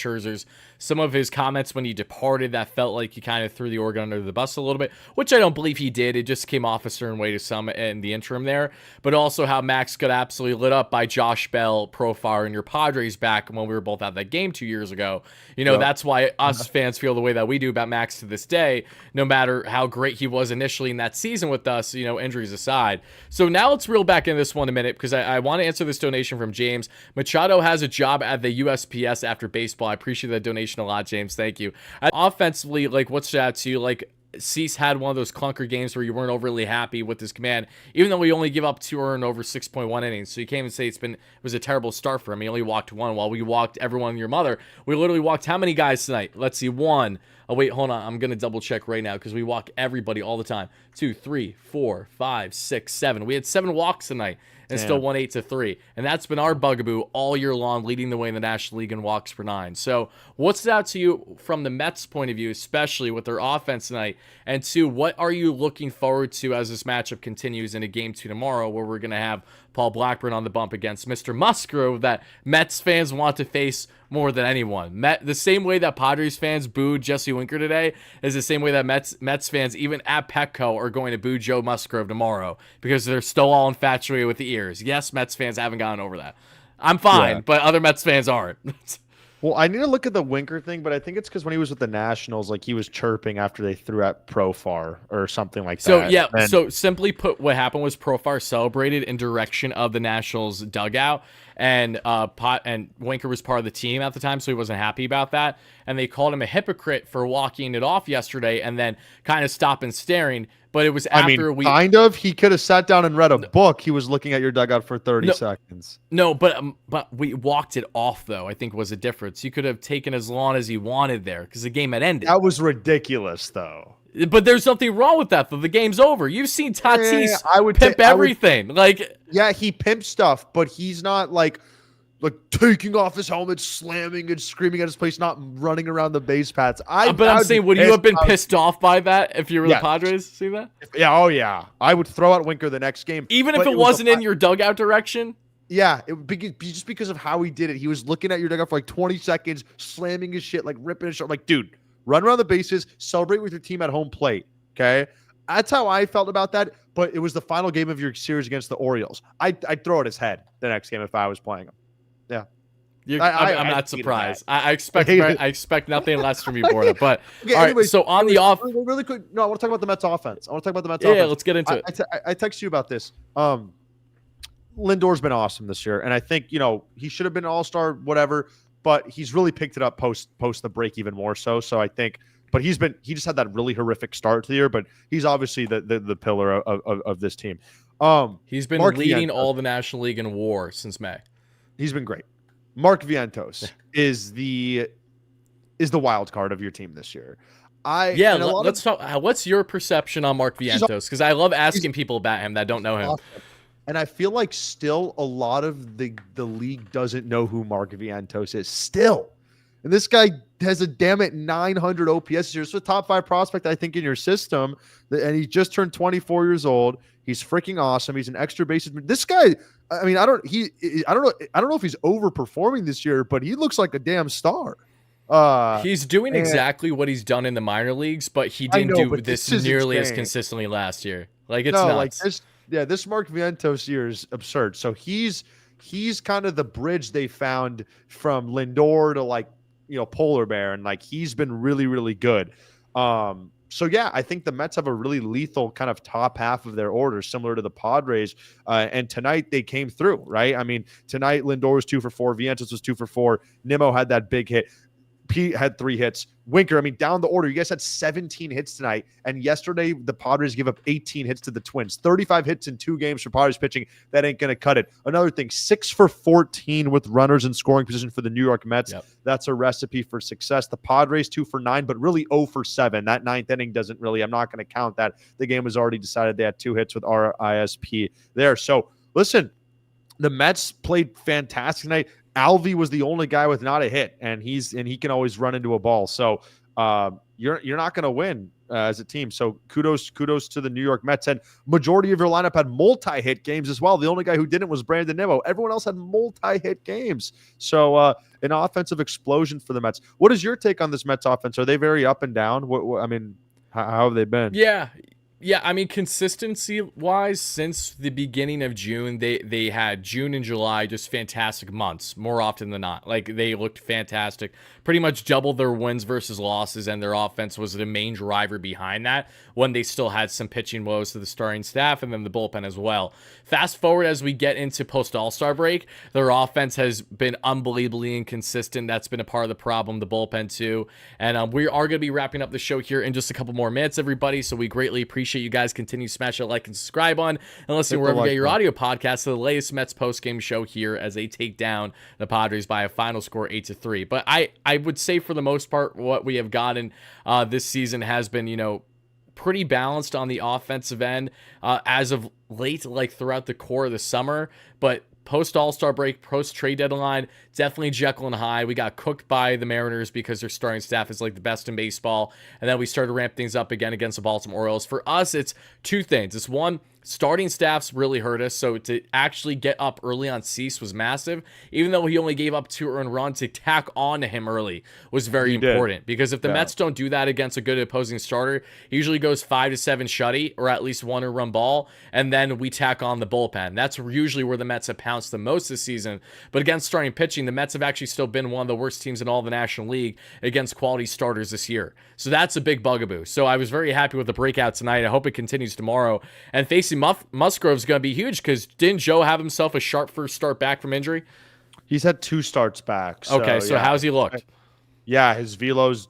some of his comments when he departed that felt like he kind of threw the organ under the bus a little bit, which I don't believe he did. It just came off a certain way to some in the interim there. But also how Max got absolutely lit up by Josh Bell profiling your Padres back when we were both at that game 2 years ago. That's why us fans feel the way that we do about Max to this day, no matter how great he was initially in that season with us, injuries aside. So now let's reel back into this one a minute, because I want to answer this donation from James. Machado has a job at the USPS after baseball. I appreciate that donation a lot, James. Thank you. Offensively, what stood out to you? Cease had one of those clunker games where you weren't overly happy with his command, even though we only give up 2 earned over 6.1 innings. So you can't even say it was a terrible start for him. He only walked 1 while we walked everyone and your mother. We literally walked how many guys tonight? Let's see, 1, Oh, wait, hold on. I'm going to double check right now because we walk everybody all the time. 2, 3, 4, 5, 6, 7. We had 7 walks tonight and still won 8-3. And that's been our bugaboo all year long, leading the way in the National League in walks per 9. So what's out to you from the Mets' point of view, especially with their offense tonight? And 2, what are you looking forward to as this matchup continues into Game 2 tomorrow, where we're going to have Paul Blackburn on the bump against Mr. Musgrove that Mets fans want to face more than anyone. The same way that Padres fans booed Jesse Winker today is the same way that Mets fans, even at Petco, are going to boo Joe Musgrove tomorrow because they're still all infatuated with the ears. Yes, Mets fans haven't gotten over that. I'm fine, but other Mets fans aren't. Well, I need to look at the Winker thing, but I think it's because when he was with the Nationals, like he was chirping after they threw at Profar or something like that. So simply put, what happened was Profar celebrated in direction of the Nationals dugout, and Winker was part of the team at the time, so he wasn't happy about that. And they called him a hypocrite for walking it off yesterday and then kind of stopping staring. But it was after he could have sat down and read a book. He was looking at your dugout for 30 seconds. No, but we walked it off, though, I think was a difference. You could have taken as long as you wanted there because the game had ended. That was ridiculous, though. But there's nothing wrong with that, though. The game's over. You've seen Tatis pimp everything. He pimps stuff, but he's not like taking off his helmet, slamming and screaming at his place, not running around the base paths. I'm saying, would you have been pissed off by that if you were the Padres? See that? Yeah, oh yeah. I would throw out Winker the next game. Even if it wasn't in your dugout direction? Yeah, it would be just because of how he did it. He was looking at your dugout for like 20 seconds, slamming his shit, like ripping his shirt. I'm like, dude, run around the bases, celebrate with your team at home plate, okay? That's how I felt about that, but it was the final game of your series against the Orioles. I'd throw at his head the next game if I was playing him. Yeah. I'm not surprised. I expect nothing less from you, Borna. But okay, all right, so on the off, really quick. No, I want to talk about the Mets offense. Yeah, let's get into it. I text you about this. Lindor's been awesome this year, and I think he should have been an All-Star, whatever. But he's really picked it up post the break even more so. So I think, but he just had that really horrific start to the year. But he's obviously the pillar of this team. He's been leading all the National League in WAR since May. He's been great. Mark Vientos is the wild card of your team this year. Let's talk. What's your perception on Mark Vientos? Because I love asking people about him that don't know him. Awesome. And I feel like still a lot of the league doesn't know who Mark Vientos is still. And this guy has a damn it 900 OPS this year. It's a top 5 prospect, I think, in your system. And he just turned 24 years old. He's freaking awesome. He's an extra bases. This guy, I mean, I don't know if he's overperforming this year, but he looks like a damn star. He's doing exactly what he's done in the minor leagues, but he didn't do this nearly as consistently last year. It's nuts. This Mark Vientos year is absurd. So he's kind of the bridge they found from Lindor to Polar Bear, and he's been really, really good. So yeah, I think the Mets have a really lethal kind of top half of their order, similar to the Padres. And tonight they came through, right? I mean, tonight Lindor was 2 for 4, Vientos was 2 for 4, Nimmo had that big hit. Pete had 3 hits. Winker, I mean, down the order, you guys had 17 hits tonight. And yesterday, the Padres gave up 18 hits to the Twins. 35 hits in 2 games for Padres pitching. That ain't going to cut it. Another thing, 6 for 14 with runners in scoring position for the New York Mets. Yep. That's a recipe for success. The Padres, 2 for 9, but really 0 for 7. That 9th inning doesn't really, I'm not going to count that. The game was already decided. They had 2 hits with RISP there. So, listen, the Mets played fantastic tonight. Alvey was the only guy with not a hit, and he can always run into a ball. So you're not going to win as a team. So kudos to the New York Mets, and majority of your lineup had multi-hit games as well. The only guy who didn't was Brandon Nimmo. Everyone else had multi-hit games. So an offensive explosion for the Mets. What is your take on this Mets offense? Are they very up and down? What I mean, how have they been? Yeah, I mean, consistency-wise, since the beginning of June, they had June and July just fantastic months, more often than not. They looked fantastic. Pretty much doubled their wins versus losses, and their offense was the main driver behind that when they still had some pitching woes to the starting staff and then the bullpen as well. Fast forward as we get into post-All-Star break, their offense has been unbelievably inconsistent. That's been a part of the problem, the bullpen too. And we are going to be wrapping up the show here in just a couple more minutes, everybody, so we greatly appreciate appreciate you guys continue to smash that like and subscribe on, and listen Hit the wherever you like get your button. audio podcast to the latest Mets post-game show here as they take down the Padres by a final score 8-3. But I would say for the most part, what we have gotten this season has been, pretty balanced on the offensive end as of late, like throughout the core of the summer. But post All-Star break, post trade deadline, definitely Jekyll and Hyde. We got cooked by the Mariners because their starting staff is like the best in baseball. And then we started to ramp things up again against the Baltimore Orioles. For us, it's two things. It's one, starting staffs really hurt us. So to actually get up early on Cease was massive. Even though he only gave up 2 earned runs, to tack on to him early was very important. Because if the Mets don't do that against a good opposing starter, he usually goes 5 to 7 shutty, or at least 1 run ball, and then we tack on the bullpen. That's usually where the Mets have pounced the most this season. But against starting pitching, the Mets have actually still been one of the worst teams in all the National League against quality starters this year. So that's a big bugaboo. So I was very happy with the breakout tonight. I hope it continues tomorrow. And facing Musgrove's going to be huge, because didn't Joe have himself a sharp first start back from injury? He's had 2 starts back. So, okay, so how's he looked? Yeah, his velo's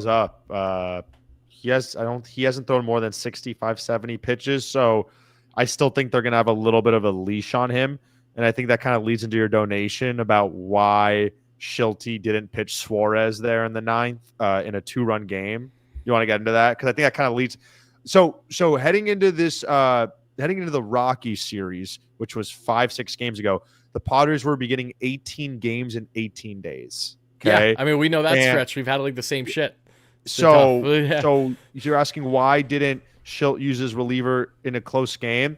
up. He hasn't thrown more than 65, 70 pitches, so I still think they're going to have a little bit of a leash on him. And I think that kind of leads into your donation about why Schulte didn't pitch Suarez there in the 9th in a 2-run game. You want to get into that? Because I think that kind of leads. So heading into this, heading into the Rockies series, which was 5-6 games ago, the Padres were beginning 18 games in 18 days. Okay? Yeah, I mean, we know that stretch. We've had like the same shit. So you're asking why didn't Schilt use his reliever in a close game?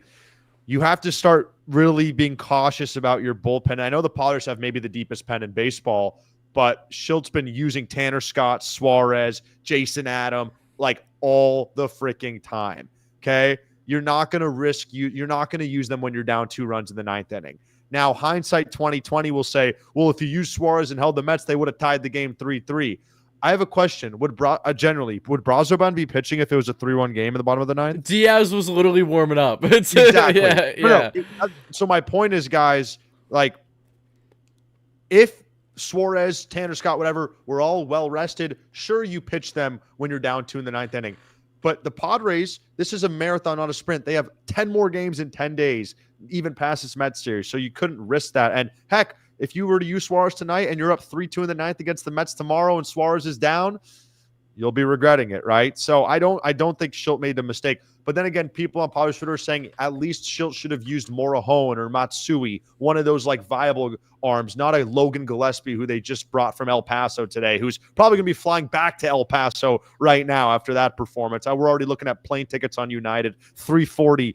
You have to start really being cautious about your bullpen. I know the Padres have maybe the deepest pen in baseball, but Schilt's been using Tanner Scott, Suarez, Jason Adam, like all the freaking time. Okay. You're not going to risk you're not going to use them when you're down 2 runs in the 9th inning. Now, hindsight 2020 will say, well, if you used Suarez and held the Mets, they would have tied the game 3-3. I have a question. Would Brazoban be pitching if it was a 3-1 game in the bottom of the 9th? Diaz was literally warming up. Exactly. Yeah. So my point is, guys, like, if Suarez, Tanner Scott, whatever, we're all well rested, sure, you pitch them when you're down 2 in the 9th inning. But the Padres, this is a marathon, not a sprint. They have 10 more games in 10 days, even past this Mets series. So you couldn't risk that. And heck, if you were to use Suarez tonight and you're up 3-2 in the 9th against the Mets tomorrow and Suarez is down, you'll be regretting it, right? So I don't think Schilt made a mistake. But then again, people on Padres Twitter are saying at least Schilt should have used Morahone or Matsui, one of those like viable arms, not a Logan Gillespie who they just brought from El Paso today, who's probably going to be flying back to El Paso right now after that performance. We're already looking at plane tickets on United, $340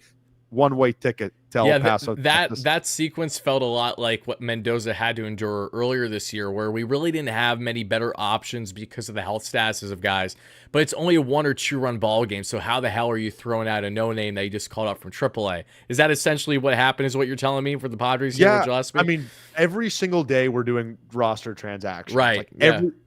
one-way ticket to El Paso. That sequence felt a lot like what Mendoza had to endure earlier this year, where we really didn't have many better options because of the health statuses of guys. But it's only a 1 or 2 run ball game, so how the hell are you throwing out a no-name that you just called up from AAA? Is that essentially what happened, is what you're telling me, for the Padres here with Gillespie? I mean, every single day we're doing roster transactions. Right.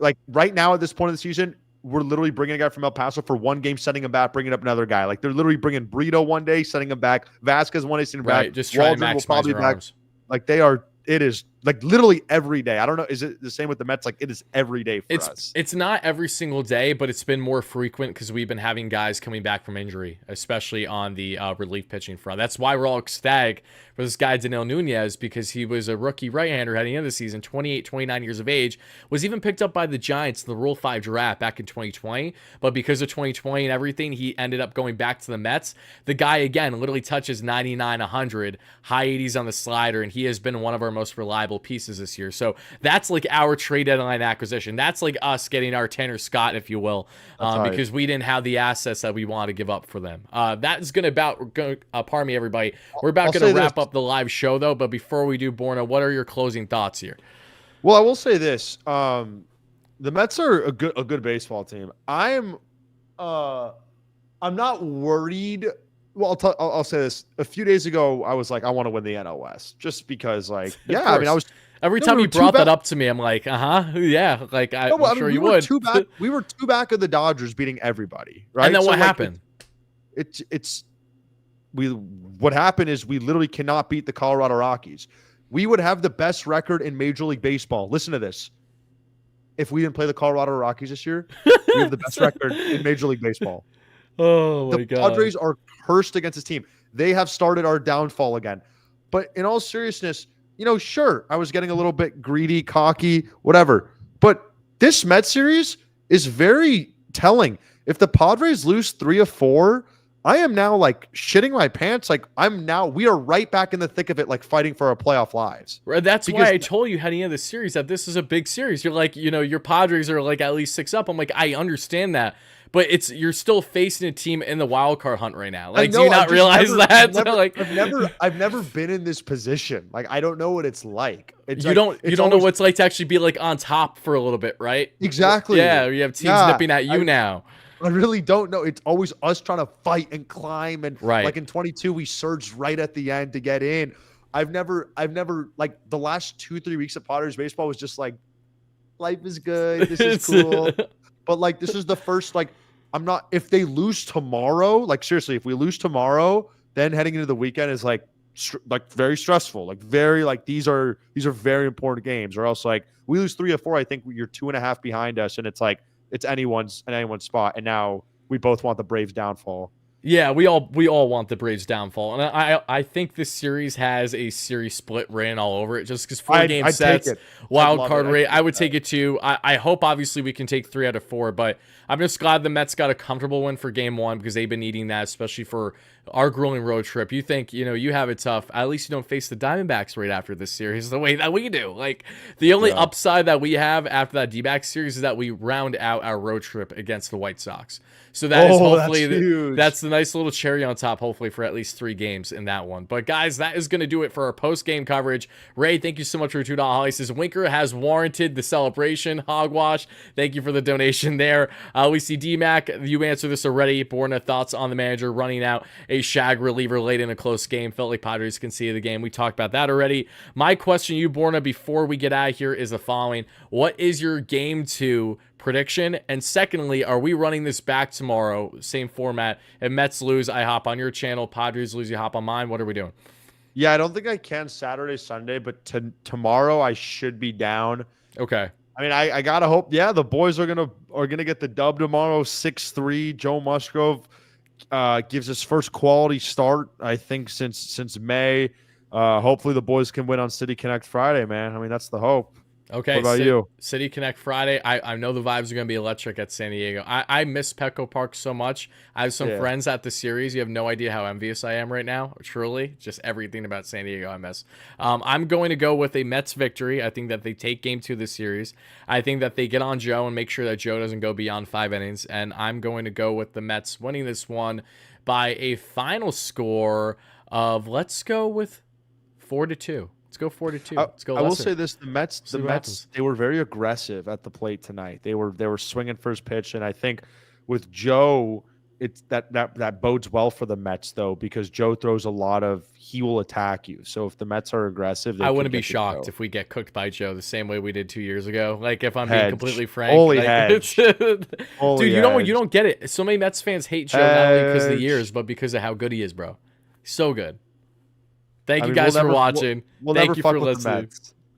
Like right now at this point of the season, we're literally bringing a guy from El Paso for 1 game, sending him back, bringing up another guy. Like, they're literally bringing Brito one day, sending him back. Vasquez one day, sending him back. Just trying to maximize your arms. Like, it is like literally every day. I don't know. Is it the same with the Mets? Like, it is every day for us. It's not every single day, but it's been more frequent because we've been having guys coming back from injury, especially on the relief pitching front. That's why we're all ecstatic for this guy, Danil Nunez, because he was a rookie right-hander heading into the season, 28, 29 years of age, was even picked up by the Giants in the Rule 5 draft back in 2020. But because of 2020 and everything, he ended up going back to the Mets. The guy, again, literally touches 99, 100, high 80s on the slider, and he has been one of our most reliable pieces this year. So that's like our trade deadline acquisition. That's like us getting our Tanner Scott, if you will, because we didn't have the assets that we wanted to give up for them. That is going to pardon me, everybody. We're about going to wrap up the live show, though. But before we do, Borno, what are your closing thoughts here? Well, I will say this: the Mets are a good baseball team. I'm not worried. Well, I'll say this. A few days ago, I was like, I want to win the NL West, just because, like, yeah. I mean, I was every time you brought that up to me, I'm like, yeah, like I'm sure you would. We were 2 back of the Dodgers beating everybody, right? And then what happened? What happened is we literally cannot beat the Colorado Rockies. We would have the best record in Major League Baseball. Listen to this. If we didn't play the Colorado Rockies this year, we have the best record in Major League Baseball. Oh my The God. Padres are cursed against this team. They have started our downfall again. But in all seriousness, sure, I was getting a little bit greedy, cocky, whatever. But this Mets series is very telling. If the Padres lose 3 of 4, I am now like shitting my pants. Like we are right back in the thick of it, like fighting for our playoff lives. That's why I told you heading into the series that this is a big series. You're like, your Padres are like at least 6 up. I'm like, I understand that. But you're still facing a team in the wild card hunt right now. Like, do you not realize that? I've never been in this position. Like, I don't know what it's like. You don't know what it's like to actually be like on top for a little bit, right? Exactly. Yeah, you have teams nipping at you now. I really don't know. It's always us trying to fight and climb. And like in 22, we surged right at the end to get in. I've never like the last 2-3 weeks of Padres baseball was just like, life is good. This is cool. But like, this is the first, like, if they lose tomorrow, like seriously, if we lose tomorrow, then heading into the weekend is like very stressful. Like these are very important games, or else like we lose 3 or 4, I think you're 2.5 behind us. And it's like, it's anyone's spot. And now we both want the Braves downfall. Yeah, we all want the Braves downfall, and I think this series has a series split written all over it, just because 4 game sets, wild card rate. I would take it too. I hope obviously we can take 3 out of 4, but I'm just glad the Mets got a comfortable win for game 1 because they've been needing that, especially for our grueling road trip. You think you have it tough. At least you don't face the Diamondbacks right after this series the way that we do. Like the only upside that we have after that D-backs series is that we round out our road trip against the White Sox. So that is hopefully that's the nice little cherry on top, hopefully, for at least 3 games in that one. But guys, that is going to do it for our post-game coverage. Ray, thank you so much for your $2 holly. Says Winker has warranted the celebration. Hogwash, thank you for the donation there. We see D-Mac, you answered this already. Borna, thoughts on the manager running out a shag reliever late in a close game. Felt like Padres can see the game. We talked about that already. My question to you, Borna, before we get out of here is the following. What is your game 2 prediction? And secondly, are we running this back tomorrow? Same format. If Mets lose, I hop on your channel. Padres lose, you hop on mine. What are we doing? Yeah, I don't think I can Saturday, Sunday, but tomorrow I should be down. Okay. I mean, I gotta hope. Yeah, the boys are gonna get the dub tomorrow, 6-3. Joe Musgrove gives his first quality start, I think, since May. Hopefully the boys can win on City Connect Friday, man. I mean, that's the hope. Okay. What about you? City Connect Friday. I know the vibes are going to be electric at San Diego. I miss Petco Park so much. I have some friends at the series. You have no idea how envious I am right now. Truly. Just everything about San Diego I miss. I'm going to go with a Mets victory. I think that they take game 2 of the series. I think that they get on Joe and make sure that Joe doesn't go beyond 5 innings. And I'm going to go with the Mets winning this one by a final score of, let's go with 4-2. Let's go 4-2. Let's go. I will say this: the Mets, they were very aggressive at the plate tonight. They were swinging first pitch, and I think with Joe, it's that bodes well for the Mets though, because Joe throws a lot of, he will attack you. So if the Mets are aggressive, I wouldn't be shocked if we get cooked by Joe the same way we did 2 years ago. Like if I'm being completely frank, holy like, hedge. dude, you don't get it. So many Mets fans hate Joe not only because of the years, but because of how good he is, bro. So good. Thank you guys for watching. Thank you for listening.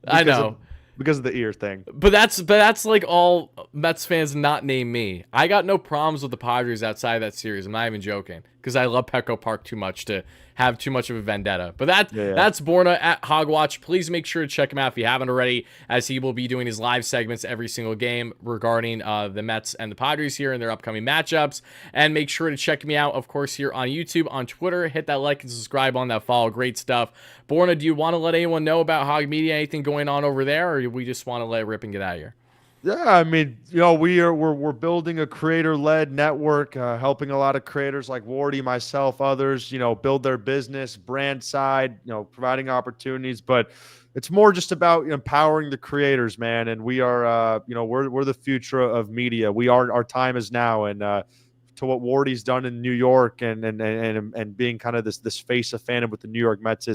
I know. Because of the ear thing. But that's like all Mets fans not name me. I got no problems with the Padres outside of that series. I'm not even joking. Because I love Petco Park too much to have too much of a vendetta. But that's Borna at Hogwatch. Please make sure to check him out if you haven't already, as he will be doing his live segments every single game regarding the Mets and the Padres here and their upcoming matchups. And make sure to check me out, of course, here on YouTube, on Twitter. Hit that like and subscribe on that follow. Great stuff. Borna, do you want to let anyone know about Hog Media, anything going on over there, or do we just want to let it rip and get out of here? Yeah, I mean, we're building a creator-led network, helping a lot of creators like Wardy, myself, others, build their business, brand side, providing opportunities. But it's more just about empowering the creators, man. And we are, we're the future of media. Our time is now. And to what Wardy's done in New York and being kind of this face of fandom with the New York Mets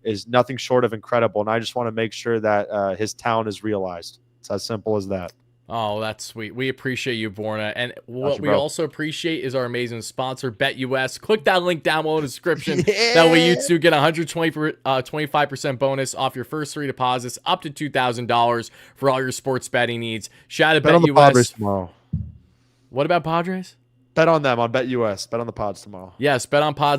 is nothing short of incredible. And I just want to make sure that his talent is realized. It's as simple as that. Oh, that's sweet. We appreciate you, Borna. And what we also appreciate is our amazing sponsor, BetUS. Click that link down below in the description. That way you too get 25% bonus off your first 3 deposits, up to $2,000 for all your sports betting needs. Shout out to BetUS. On the Padres tomorrow. What about Padres? Bet on them on BetUS. Bet on the Pods tomorrow. Yes, bet on Pods